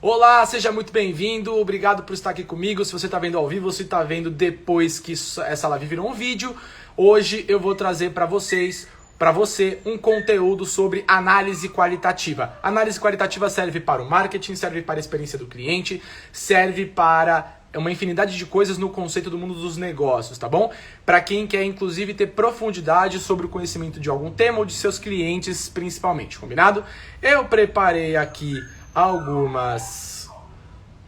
Olá, seja muito bem-vindo, obrigado por estar aqui comigo. Se você está vendo ao vivo, se está vendo depois que essa live virou um vídeo, hoje eu vou trazer para você um conteúdo sobre análise qualitativa. Análise qualitativa serve para o marketing, serve para a experiência do cliente, serve para uma infinidade de coisas no conceito do mundo dos negócios, tá bom? Para quem quer, inclusive, ter profundidade sobre o conhecimento de algum tema ou de seus clientes, principalmente, combinado? Eu preparei aqui algumas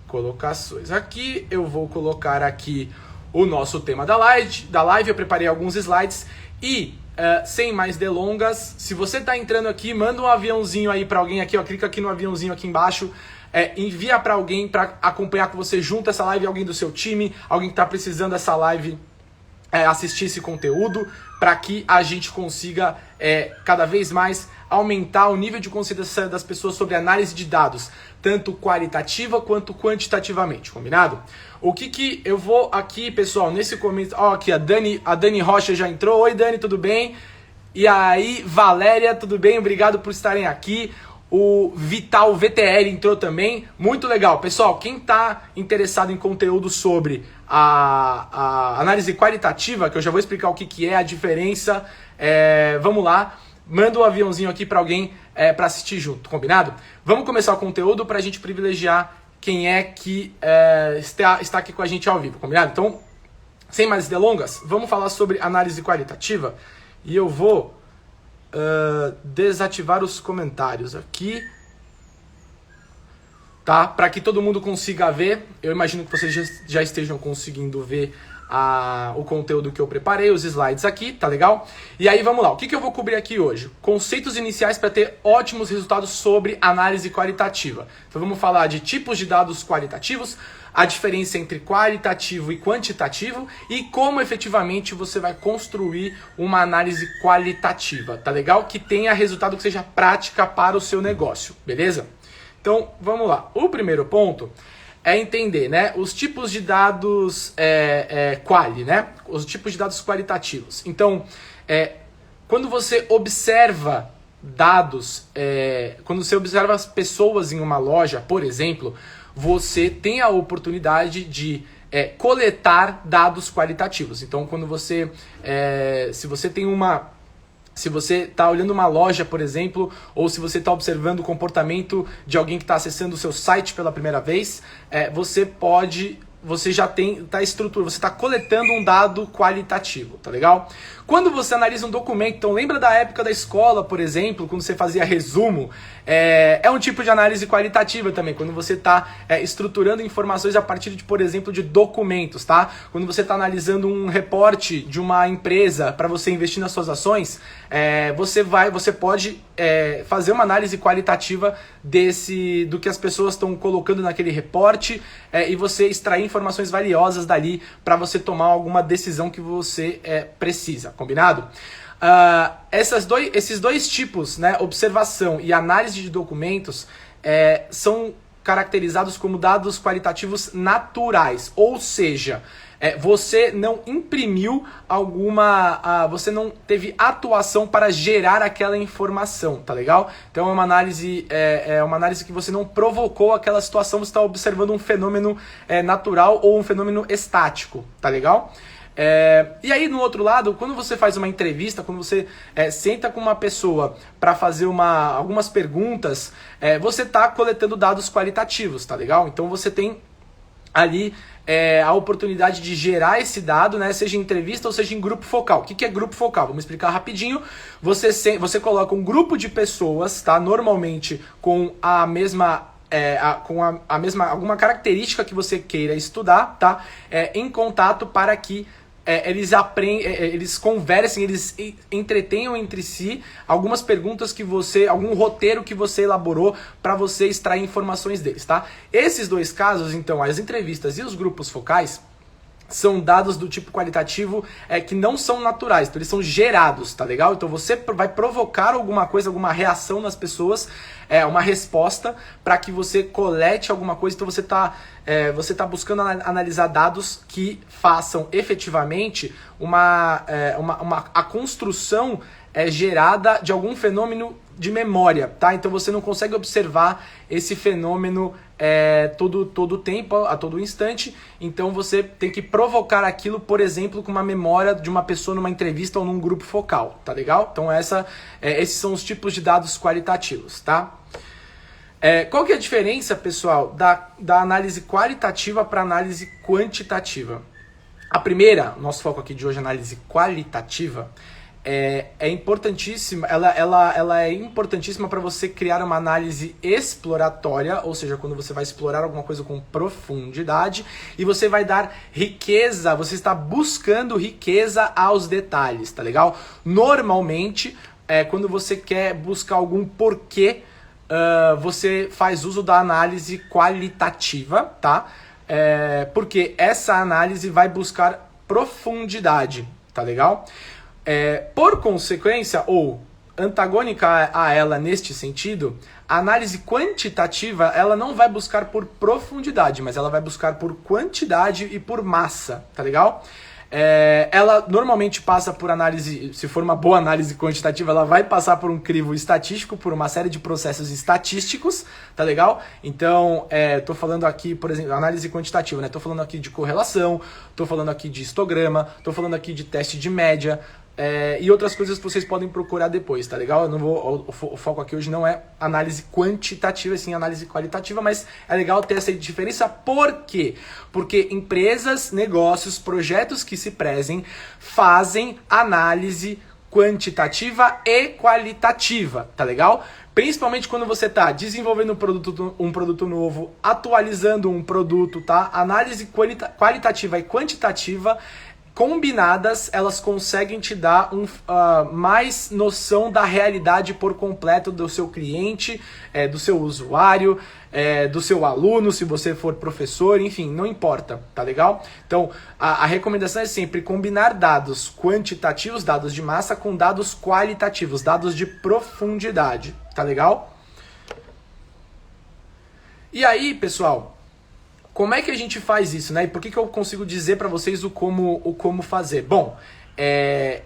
colocações aqui. Eu vou colocar aqui o nosso tema da live. Eu preparei alguns slides e, sem mais delongas, se você está entrando aqui, manda um aviãozinho aí para alguém aqui, ó, clica aqui no aviãozinho aqui embaixo. Envia para alguém para acompanhar com você junto essa live, alguém do seu time, alguém que está precisando dessa live, assistir esse conteúdo, para que a gente consiga cada vez mais aumentar o nível de consciência das pessoas sobre análise de dados, tanto qualitativa quanto quantitativamente, combinado? O que eu vou aqui, pessoal, nesse comentário, ó, aqui a Dani Rocha já entrou. Oi, Dani, tudo bem? E aí, Valéria, tudo bem? Obrigado por estarem aqui. O Vital VTL entrou também, muito legal. Pessoal, quem está interessado em conteúdo sobre a análise qualitativa, que eu já vou explicar o que é a diferença, vamos lá, manda um aviãozinho aqui para alguém para assistir junto, combinado? Vamos começar o conteúdo para a gente privilegiar quem é que está aqui com a gente ao vivo, combinado? Então, sem mais delongas, vamos falar sobre análise qualitativa e eu vou desativar os comentários aqui, tá? Para que todo mundo consiga ver. Eu imagino que vocês já estejam conseguindo ver o conteúdo que eu preparei, os slides aqui, tá legal? E aí vamos lá, o que eu vou cobrir aqui hoje? Conceitos iniciais para ter ótimos resultados sobre análise qualitativa. Então vamos falar de tipos de dados qualitativos, a diferença entre qualitativo e quantitativo e como efetivamente você vai construir uma análise qualitativa, tá legal? Que tenha resultado que seja prática para o seu negócio, beleza? Então vamos lá, o primeiro ponto é entender, né, os tipos de dados quali, né, os tipos de dados qualitativos. Então, quando você observa dados, quando você observa as pessoas em uma loja, por exemplo, você tem a oportunidade de coletar dados qualitativos. Então, quando você, se você está olhando uma loja, por exemplo, ou se você está observando o comportamento de alguém que está acessando o seu site pela primeira vez, você já está estrutura, você está coletando um dado qualitativo, tá legal? Quando você analisa um documento, então lembra da época da escola, por exemplo, quando você fazia resumo, é um tipo de análise qualitativa também, quando você está estruturando informações a partir de, por exemplo, de documentos, tá? Quando você está analisando um reporte de uma empresa para você investir nas suas ações, você pode fazer uma análise qualitativa do que as pessoas estão colocando naquele reporte e você extrair informações valiosas dali para você tomar alguma decisão que você precisa, combinado? Esses dois tipos, né, observação e análise de documentos, são caracterizados como dados qualitativos naturais, ou seja, você não imprimiu você não teve atuação para gerar aquela informação, tá legal? Então é uma análise que você não provocou aquela situação, você está observando um fenômeno natural ou um fenômeno estático, tá legal? E aí, no outro lado, quando você faz uma entrevista, quando você senta com uma pessoa para fazer algumas perguntas, você está coletando dados qualitativos, tá legal? Então você tem ali a oportunidade de gerar esse dado, né, seja em entrevista ou seja em grupo focal. O que é grupo focal? Vamos explicar rapidinho. Você coloca um grupo de pessoas, tá? Normalmente com alguma característica que você queira estudar, tá? Em contato para que eles conversem, eles entretenham entre si algumas perguntas algum roteiro que você elaborou para você extrair informações deles, tá? Esses dois casos, então, as entrevistas e os grupos focais, são dados do tipo qualitativo que não são naturais, então eles são gerados, tá legal? Então você vai provocar alguma coisa, alguma reação nas pessoas, uma resposta para que você colete alguma coisa. Então você tá buscando analisar dados que façam efetivamente a construção é gerada de algum fenômeno de memória, tá? Então você não consegue observar esse fenômeno todo o tempo, a todo instante. Então você tem que provocar aquilo, por exemplo, com uma memória de uma pessoa numa entrevista ou num grupo focal, tá legal? Então esses são os tipos de dados qualitativos, tá? Qual que é a diferença, pessoal, da análise qualitativa para análise quantitativa? A primeira, nosso foco aqui de hoje, análise qualitativa, é importantíssima, ela é importantíssima para você criar uma análise exploratória, ou seja, quando você vai explorar alguma coisa com profundidade e você vai dar riqueza, você está buscando riqueza aos detalhes, tá legal? Normalmente, quando você quer buscar algum porquê, você faz uso da análise qualitativa, tá? Porque essa análise vai buscar profundidade, tá legal? Por consequência, ou antagônica a ela neste sentido, a análise quantitativa ela não vai buscar por profundidade, mas ela vai buscar por quantidade e por massa, tá legal? Ela normalmente passa por análise, se for uma boa análise quantitativa, ela vai passar por um crivo estatístico, por uma série de processos estatísticos, tá legal? Então, tô falando aqui, por exemplo, análise quantitativa, né? Tô falando aqui de correlação, tô falando aqui de histograma, tô falando aqui de teste de média, e outras coisas que vocês podem procurar depois, tá legal? Eu não vou, o foco aqui hoje não é análise quantitativa, sim análise qualitativa, mas é legal ter essa diferença. Por quê? Porque empresas, negócios, projetos que se prezem fazem análise quantitativa e qualitativa, tá legal? Principalmente quando você está desenvolvendo um produto novo, atualizando um produto, tá? Análise qualitativa e quantitativa combinadas, elas conseguem te dar mais noção da realidade por completo do seu cliente, do seu usuário, do seu aluno, se você for professor, enfim, não importa, tá legal? Então, a recomendação é sempre combinar dados quantitativos, dados de massa, com dados qualitativos, dados de profundidade, tá legal? E aí, pessoal, como é que a gente faz isso, né? E por que eu consigo dizer para vocês o como fazer? Bom,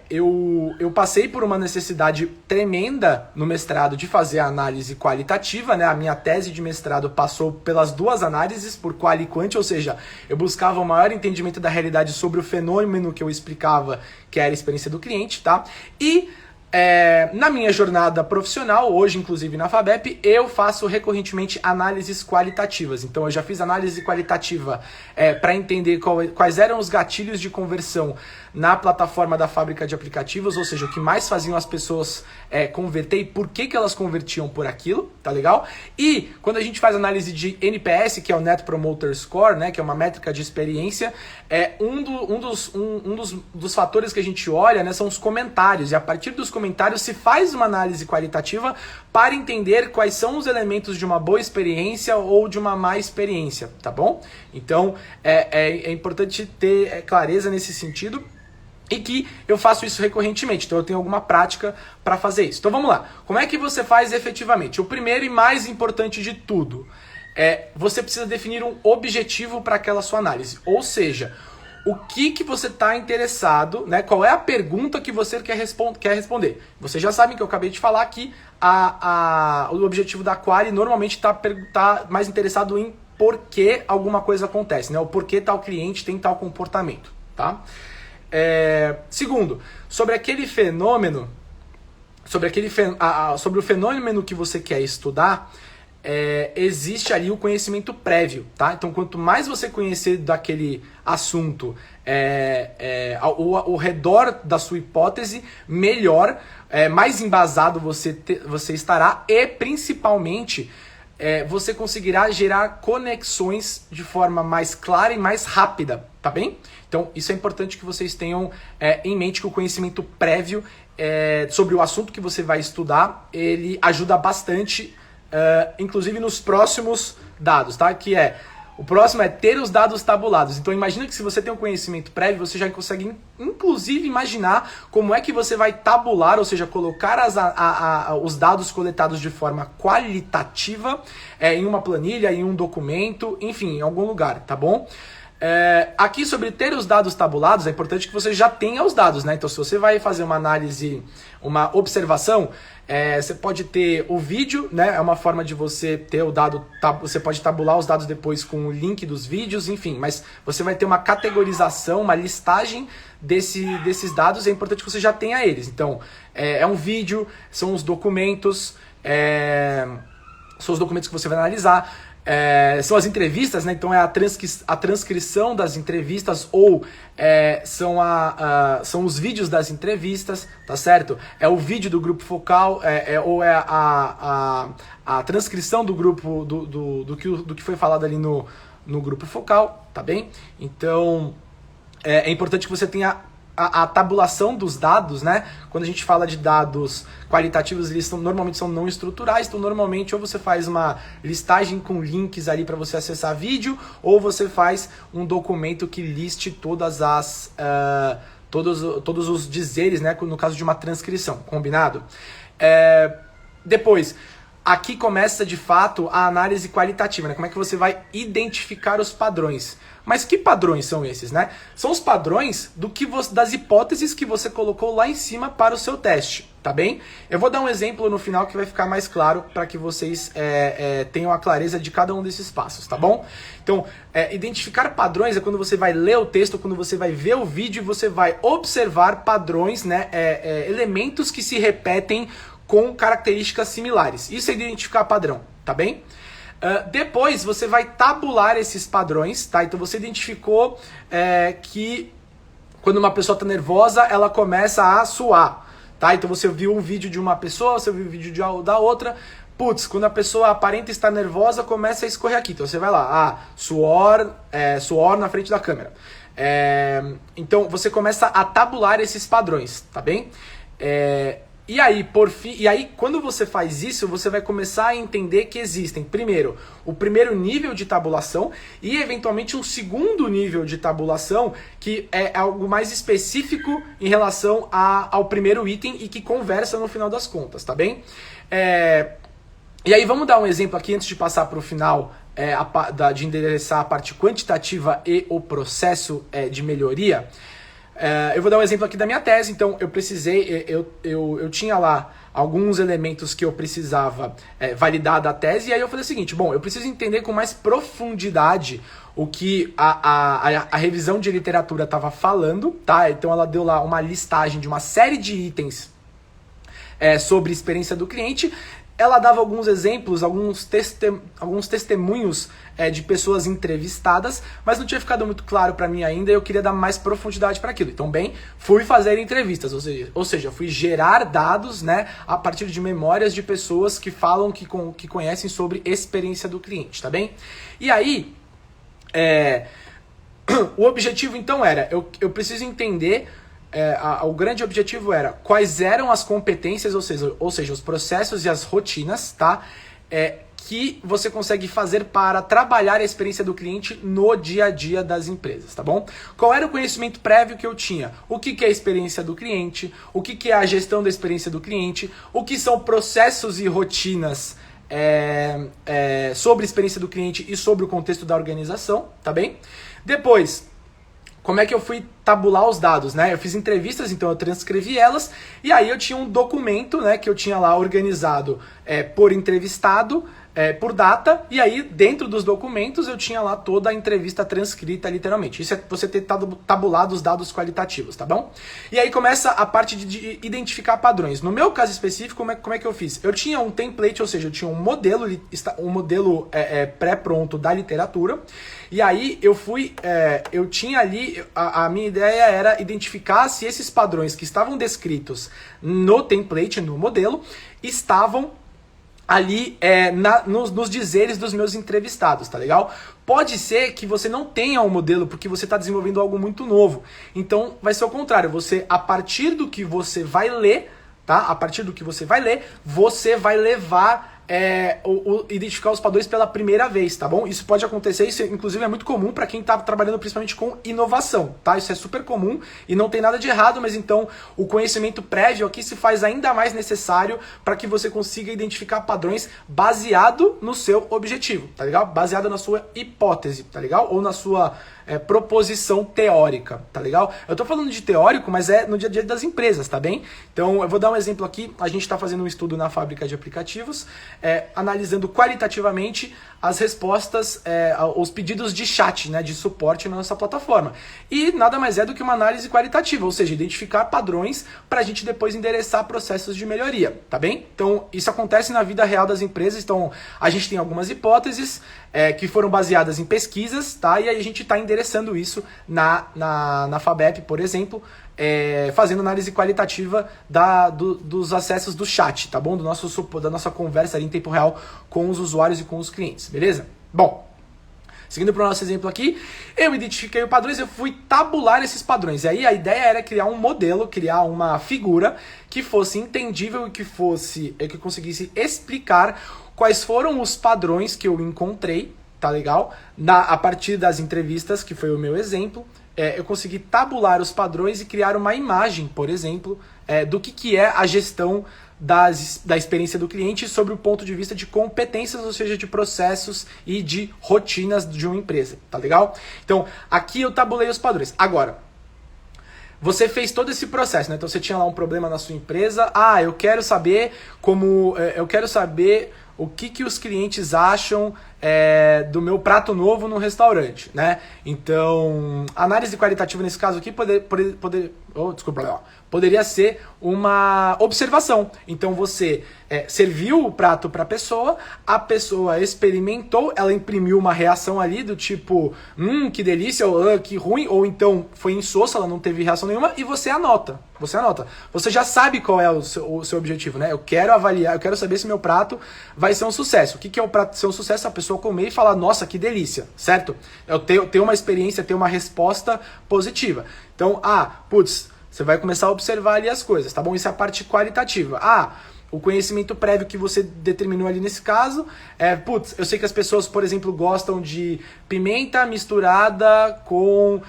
eu passei por uma necessidade tremenda no mestrado de fazer a análise qualitativa, né? A minha tese de mestrado passou pelas duas análises, por qual e quant, ou seja, eu buscava o maior entendimento da realidade sobre o fenômeno que eu explicava, que era a experiência do cliente, tá? E na minha jornada profissional, hoje inclusive na FABEP, eu faço recorrentemente análises qualitativas. Então eu já fiz análise qualitativa para entender quais eram os gatilhos de conversão na plataforma da fábrica de aplicativos, ou seja, o que mais faziam as pessoas converter e por que elas convertiam por aquilo, tá legal? E quando a gente faz análise de NPS, que é o Net Promoter Score, né, que é uma métrica de experiência, um dos fatores que a gente olha, né, são os comentários, e a partir dos comentários se faz uma análise qualitativa para entender quais são os elementos de uma boa experiência ou de uma má experiência, tá bom? Então é importante ter clareza nesse sentido. E que eu faço isso recorrentemente, então eu tenho alguma prática para fazer isso. Então vamos lá, como é que você faz efetivamente? O primeiro e mais importante de tudo você precisa definir um objetivo para aquela sua análise. Ou seja, o que você está interessado, né? Qual é a pergunta que você quer responder. Vocês já sabem que eu acabei de falar que o objetivo da query normalmente tá mais interessado em por que alguma coisa acontece, né? O porquê tal cliente tem tal comportamento, tá? Segundo, sobre aquele fenômeno, sobre o fenômeno que você quer estudar, existe ali o conhecimento prévio, tá? Então, quanto mais você conhecer daquele assunto ao redor da sua hipótese, melhor, mais embasado você estará e, principalmente, você conseguirá gerar conexões de forma mais clara e mais rápida, tá bem? Então, isso é importante que vocês tenham em mente, que o conhecimento prévio sobre o assunto que você vai estudar, ele ajuda bastante, inclusive nos próximos dados, tá? O próximo é ter os dados tabulados. Então imagina que se você tem um conhecimento prévio, você já consegue inclusive imaginar como é que você vai tabular, ou seja, colocar os dados coletados de forma qualitativa em uma planilha, em um documento, enfim, em algum lugar, tá bom? Aqui sobre ter os dados tabulados, é importante que você já tenha os dados, né? Então, se você vai fazer uma análise, uma observação, você pode ter o vídeo, né? É uma forma de você ter o dado, você pode tabular os dados depois com o link dos vídeos, enfim, mas você vai ter uma categorização, uma listagem desses dados, é importante que você já tenha eles. Então, é um vídeo, são os documentos, são os documentos que você vai analisar. São as entrevistas, né? Então é a transcrição das entrevistas ou são os vídeos das entrevistas, tá certo? É o vídeo do grupo focal, ou é a transcrição do grupo do que foi falado ali no grupo focal, tá bem? Então é importante que você tenha a tabulação dos dados, né? Quando a gente fala de dados qualitativos, eles normalmente são não estruturais, então normalmente ou você faz uma listagem com links ali para você acessar vídeo, ou você faz um documento que liste todos os dizeres, né? No caso de uma transcrição, combinado? Depois, aqui começa de fato a análise qualitativa, né? Como é que você vai identificar os padrões? Mas que padrões são esses, né? São os padrões das hipóteses que você colocou lá em cima para o seu teste, tá bem? Eu vou dar um exemplo no final que vai ficar mais claro para que vocês tenham a clareza de cada um desses passos, tá bom? Então, identificar padrões é quando você vai ler o texto, quando você vai ver o vídeo e você vai observar padrões, né? Elementos que se repetem com características similares. Isso é identificar padrão, tá bem? Depois você vai tabular esses padrões, tá? Então você identificou que quando uma pessoa está nervosa, ela começa a suar, tá? Então você viu um vídeo de uma pessoa, você viu um vídeo da outra. Putz, quando a pessoa aparenta estar nervosa, começa a escorrer aqui. Então você vai lá, suor na frente da câmera. Então você começa a tabular esses padrões, tá bem? E aí, por fim, quando você faz isso, você vai começar a entender que existem, primeiro, o primeiro nível de tabulação e, eventualmente, um segundo nível de tabulação que é algo mais específico em relação ao primeiro item e que conversa no final das contas, tá bem? E aí, vamos dar um exemplo aqui antes de passar para o final de endereçar a parte quantitativa e o processo de melhoria. Eu vou dar um exemplo aqui da minha tese. Então eu tinha lá alguns elementos que eu precisava validar da tese, e aí eu falei o seguinte: bom, eu preciso entender com mais profundidade o que a revisão de literatura estava falando, tá? Então ela deu lá uma listagem de uma série de itens sobre experiência do cliente. Ela dava alguns exemplos, alguns testemunhos de pessoas entrevistadas, mas não tinha ficado muito claro para mim ainda, e eu queria dar mais profundidade para aquilo. Então, fui fazer entrevistas, ou seja, fui gerar dados, né, a partir de memórias de pessoas que falam, que conhecem sobre experiência do cliente, tá bem? E aí, o objetivo então era, eu preciso entender... o grande objetivo era quais eram as competências, ou seja, os processos e as rotinas, tá? Que você consegue fazer para trabalhar a experiência do cliente no dia a dia das empresas, tá bom? Qual era o conhecimento prévio que eu tinha? O que é a experiência do cliente? O que é a gestão da experiência do cliente? O que são processos e rotinas sobre a experiência do cliente e sobre o contexto da organização, tá bem? Depois, como é que eu fui tabular os dados, né? Eu fiz entrevistas, então eu transcrevi elas, e aí eu tinha um documento, né, que eu tinha lá organizado por entrevistado, por data, e aí dentro dos documentos eu tinha lá toda a entrevista transcrita literalmente. Isso é você ter tabulado os dados qualitativos, tá bom? E aí começa a parte de identificar padrões. No meu caso específico, como é que eu fiz? Eu tinha um template, ou seja, eu tinha um modelo pré-pronto da literatura, e aí eu tinha ali, a minha ideia era identificar se esses padrões que estavam descritos no template, no modelo, estavam ali nos dizeres dos meus entrevistados, tá legal? Pode ser que você não tenha um modelo porque você está desenvolvendo algo muito novo. Então vai ser o contrário, a partir do que você vai ler, tá? A partir do que você vai ler, você vai levar identificar os padrões pela primeira vez, tá bom? Isso pode acontecer, isso inclusive é muito comum para quem está trabalhando principalmente com inovação, tá? Isso é super comum e não tem nada de errado, mas então o conhecimento prévio aqui se faz ainda mais necessário para que você consiga identificar padrões baseado no seu objetivo, tá legal? Baseado na sua hipótese, tá legal? Ou na sua proposição teórica, tá legal? Eu tô falando de teórico, mas é no dia a dia das empresas, tá bem? Então eu vou dar um exemplo aqui. A gente está fazendo um estudo na fábrica de aplicativos, analisando qualitativamente as respostas, os pedidos de chat, né, de suporte na nossa plataforma. E nada mais é do que uma análise qualitativa, ou seja, identificar padrões para a gente depois endereçar processos de melhoria, tá bem? Então isso acontece na vida real das empresas. Então a gente tem algumas hipóteses que foram baseadas em pesquisas, tá? E aí a gente está endereçando isso na Fabep, por exemplo, fazendo análise qualitativa dos acessos do chat, tá bom? Da nossa conversa ali em tempo real com os usuários e com os clientes, beleza? Bom, seguindo para o nosso exemplo aqui, eu identifiquei os padrões, eu fui tabular esses padrões. E aí a ideia era criar um modelo, criar uma figura que fosse entendível e que conseguisse explicar quais foram os padrões que eu encontrei, tá legal? A partir das entrevistas, que foi o meu exemplo, eu consegui tabular os padrões e criar uma imagem, por exemplo, do que é a gestão da experiência do cliente sobre o ponto de vista de competências, ou seja, de processos e de rotinas de uma empresa, tá legal? Então, aqui eu tabulei os padrões. Agora, você fez todo esse processo, né? Então você tinha lá um problema na sua empresa. Eu quero saber o que os clientes acham do meu prato novo no restaurante, né? Então, análise qualitativa nesse caso aqui poderia ser uma observação. Então você serviu o prato para a pessoa experimentou, ela imprimiu uma reação ali do tipo, que delícia, ou que ruim, ou então foi insossa, ela não teve reação nenhuma, e você anota. Você já sabe qual é o seu objetivo, né? Eu quero avaliar, eu quero saber se meu prato vai ser um sucesso. O que é o prato ser um sucesso? A pessoa comer e falar, nossa, que delícia, certo? Eu ter uma experiência, ter uma resposta positiva. Então, você vai começar a observar ali as coisas, tá bom? Isso é a parte qualitativa. O conhecimento prévio que você determinou ali nesse caso eu sei que as pessoas, por exemplo, gostam de pimenta misturada com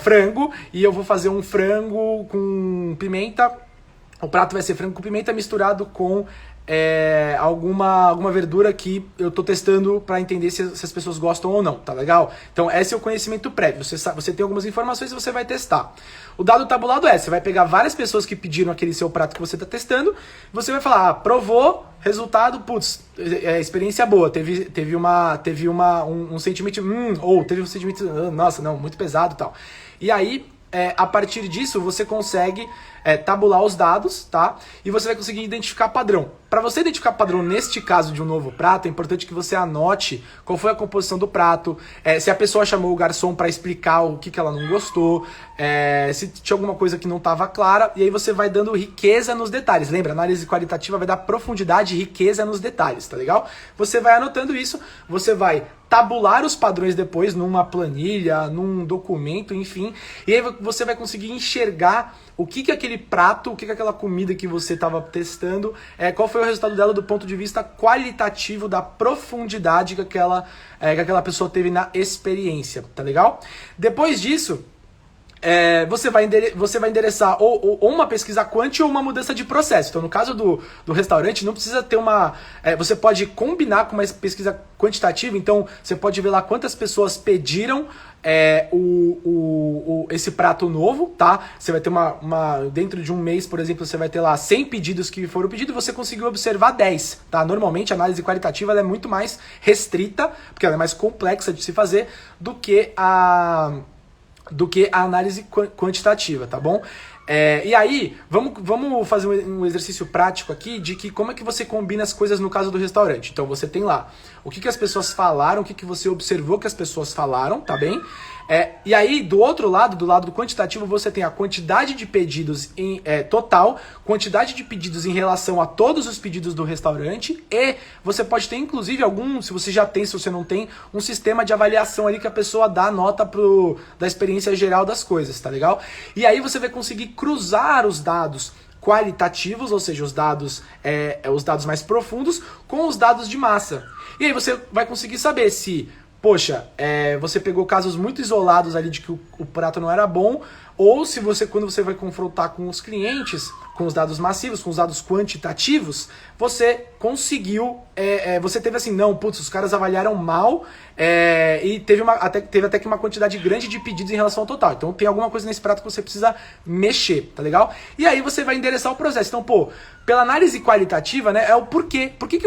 frango, e eu vou fazer um frango com pimenta. O prato vai ser frango com pimenta misturado com alguma verdura que eu tô testando para entender se as pessoas gostam ou não, tá legal? Então esse é o conhecimento prévio, você tem algumas informações e você vai testar. O dado tabulado você vai pegar várias pessoas que pediram aquele seu prato que você tá testando, você vai falar, provou, resultado, experiência boa, teve um sentimento, ou teve um sentimento, nossa, não, muito pesado e tal. E aí, a partir disso, você consegue tabular os dados, tá? E você vai conseguir identificar padrão. Para você identificar padrão neste caso de um novo prato, é importante que você anote qual foi a composição do prato, se a pessoa chamou o garçom para explicar o que ela não gostou, se tinha alguma coisa que não estava clara, e aí você vai dando riqueza nos detalhes. Lembra, análise qualitativa vai dar profundidade e riqueza nos detalhes, tá legal? Você vai anotando isso, você vai tabular os padrões depois numa planilha, num documento, enfim, e aí você vai conseguir enxergar o que aquele prato, o que aquela comida que você estava testando, qual foi o resultado dela do ponto de vista qualitativo, da profundidade que aquela pessoa teve na experiência, tá legal? Depois disso, você vai endereçar ou uma pesquisa quant ou uma mudança de processo. Então, no caso do restaurante, não precisa ter você pode combinar com uma pesquisa quantitativa. Então, você pode ver lá quantas pessoas pediram esse prato novo, tá? Você vai ter dentro de um mês, por exemplo, você vai ter lá 100 pedidos que foram pedidos e você conseguiu observar 10, tá? Normalmente, a análise qualitativa ela é muito mais restrita, porque ela é mais complexa de se fazer do que a análise quantitativa, tá bom? E aí, vamos fazer um exercício prático aqui de como é que você combina as coisas no caso do restaurante. Então você tem lá o que as pessoas falaram, o que você observou que as pessoas falaram, tá bem? E aí, do outro lado, do lado do quantitativo, você tem a quantidade de pedidos total, quantidade de pedidos em relação a todos os pedidos do restaurante, e você pode ter, inclusive, se você já tem, se você não tem, um sistema de avaliação ali que a pessoa dá nota da experiência geral das coisas, tá legal? E aí você vai conseguir cruzar os dados qualitativos, ou seja, os dados mais profundos, com os dados de massa. E aí você vai conseguir saber se... Poxa, você pegou casos muito isolados ali de que o prato não era bom, ou se você, quando você vai confrontar com os clientes, com os dados massivos, com os dados quantitativos, você conseguiu, você teve assim, não, putz, os caras avaliaram mal, e teve até que uma quantidade grande de pedidos em relação ao total. Então tem alguma coisa nesse prato que você precisa mexer, tá legal? E aí você vai endereçar o processo. Então, pô, pela análise qualitativa, né, é o porquê. Por que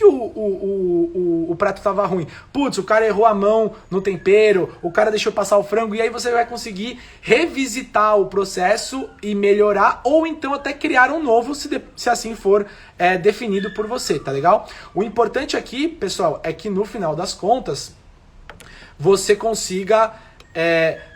o prato tava ruim? Putz, o cara errou a mão no tempero, o cara deixou passar o frango, e aí você vai conseguir revisitar o processo e melhorar, ou então até criar um novo, se assim for definido por você, tá legal? O importante aqui, pessoal, é que no final das contas, você consiga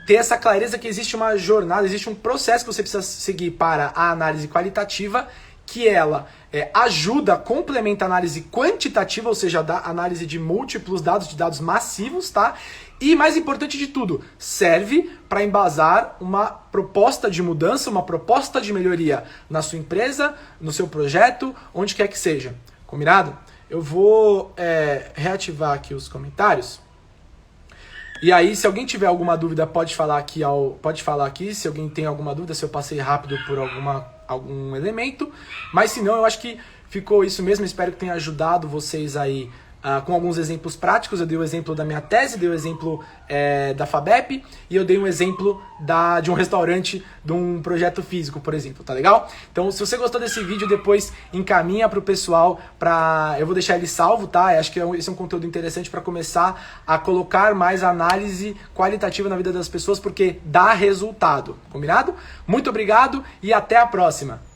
ter essa clareza que existe uma jornada, existe um processo que você precisa seguir para a análise qualitativa, que ela ajuda, complementa a análise quantitativa, ou seja, a análise de múltiplos dados, de dados massivos, tá? E mais importante de tudo, serve para embasar uma proposta de mudança, uma proposta de melhoria na sua empresa, no seu projeto, onde quer que seja. Combinado? Eu vou reativar aqui os comentários. E aí, se alguém tiver alguma dúvida, pode falar aqui. Se alguém tem alguma dúvida, se eu passei rápido por algum elemento. Mas se não, eu acho que ficou isso mesmo. Espero que tenha ajudado vocês aí com alguns exemplos práticos. Eu dei o exemplo da minha tese, dei o exemplo da FABEP e eu dei um exemplo de um restaurante, de um projeto físico, por exemplo, tá legal? Então, se você gostou desse vídeo, depois encaminha pro pessoal, eu vou deixar ele salvo, tá? Eu acho que esse é um conteúdo interessante para começar a colocar mais análise qualitativa na vida das pessoas, porque dá resultado, combinado? Muito obrigado e até a próxima!